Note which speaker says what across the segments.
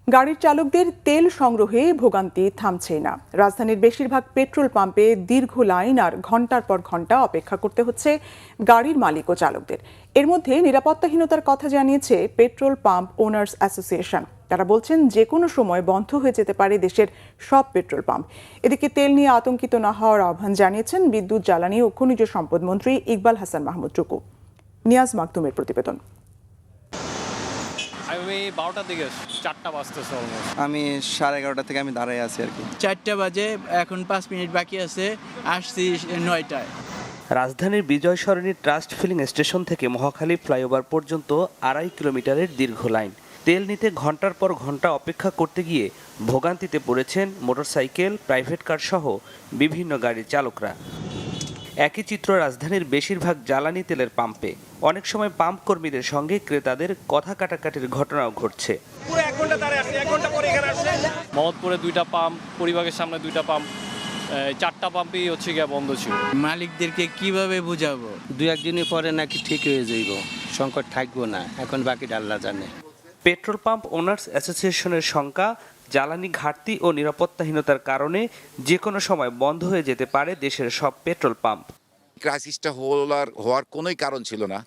Speaker 1: গাড়ির চালকদের তেল সংগ্রহে ভোগান্তি থামছেই না। রাজধানীর বেশিরভাগ পেট্রোল পাম্পে দীর্ঘ লাইন আর ঘন্টার পর ঘন্টা অপেক্ষা করতে হচ্ছে গাড়ির মালিক ও চালকদের। এর মধ্যে নিরাপত্তাহীনতার কথা জানিয়েছে পেট্রোল পাম্প ওনার্স অ্যাসোসিয়েশন। তারা বলছেন যে কোনো সময় বন্ধ হয়ে যেতে পারে দেশের সব পেট্রোল পাম্প। এদিকে তেল নিয়ে আতঙ্কিত না হওয়ার আহ্বান জানিয়েছেন বিদ্যুৎ, জ্বালানি ও খনিজ সম্পদ মন্ত্রী ইকবাল হাসান মাহমুদ টুকু। নিয়াজ মাকতুমের প্রতিবেদন।
Speaker 2: আমি 12টার দিকে 4টা বাজতেছে অলমোস্ট।
Speaker 3: আমি 11:30 থেকে আমি দাঁড়াই আছি আর কি।
Speaker 4: 4টা বাজে, এখন 5 মিনিট বাকি আছে, আসছি 9টায়।
Speaker 5: রাজধানীর বিজয় সরণি ট্রাস্ট ফিলিং স্টেশন থেকে মহাখালী ফ্লাইওভার পর্যন্ত 2.5 কিলোমিটারের দীর্ঘ লাইন। তেল নিতে ঘন্টার পর ঘন্টা অপেক্ষা করতে গিয়ে ভোগান্তিতে পড়েছেন মোটরসাইকেল, প্রাইভেট কার সহ বিভিন্ন গাড়ির চালকরা। একই চিত্র রাজধানীর বেশিরভাগ জ্বালানি তেলের পাম্পে। অনেক সময় পাম্প কর্মীদের সঙ্গে ক্রেতাদের কথা কাটাকাটির ঘটনাও ঘটছে।
Speaker 2: মোহাম্মদপুরে 2টা পাম্প, পরিবারের সামনে 2টা পাম্প, 4টা পাম্পই হচ্ছে গিয়ে বন্ধ ছিল।
Speaker 4: মালিকদেরকে কিভাবে বুঝাবো?
Speaker 6: 2-1 দিনের পরে নাকি ঠিক হয়ে যাইব, সংকট থাকবো না, এখন বাকি আল্লাহ জানে।
Speaker 5: পেট্রোল পাম্প ওনার্স অ্যাসোসিয়েশনের শঙ্কা, জ্বালানি ঘাটতি ও নিরাপত্তাহীনতার কারণে যে কোনো সময় বন্ধ হয়ে যেতে পারে দেশের সব পেট্রোল পাম্প।
Speaker 7: ক্রাইসিসটা হওয়ার কোনোই কারণ ছিল না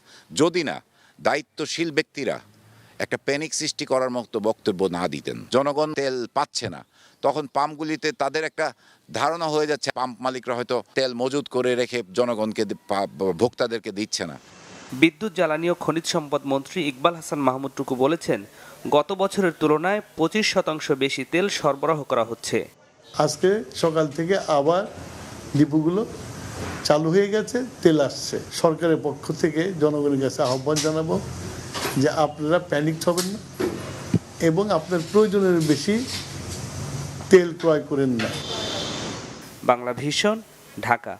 Speaker 7: যদি না দায়িত্বশীল ব্যক্তিরা একটা প্যানিক সৃষ্টি করার মতো বক্তব্য না দিতেন। জনগণ তেল পাচ্ছে না, তখন পাম্পগুলিতে তাদের একটা ধারণা হয়ে যাচ্ছে পাম্প মালিকরা হয়তো তেল মজুত করে রেখে জনগণকে, ভোক্তাদেরকে দিচ্ছে না।
Speaker 5: বিদ্যুৎ, জ্বালানি ও খনিজ সম্পদ মন্ত্রী ইকবাল হাসান মাহমুদ টুকু বলেছেন, গত বছরের তুলনায় 25% বেশি তেল সরবরাহ করা হচ্ছে।
Speaker 8: আজকে সকাল থেকে আবার ডিপোগুলো চালু হয়ে গেছে, তেল আসছে। সরকারের পক্ষ থেকে জনগণের কাছে আহ্বান জানাবো যে আপনারা প্যানিক হবেন না এবং আপনার প্রয়োজনের বেশি তেল ক্রয় করেন না।
Speaker 5: বাংলা ভিশন, ঢাকা।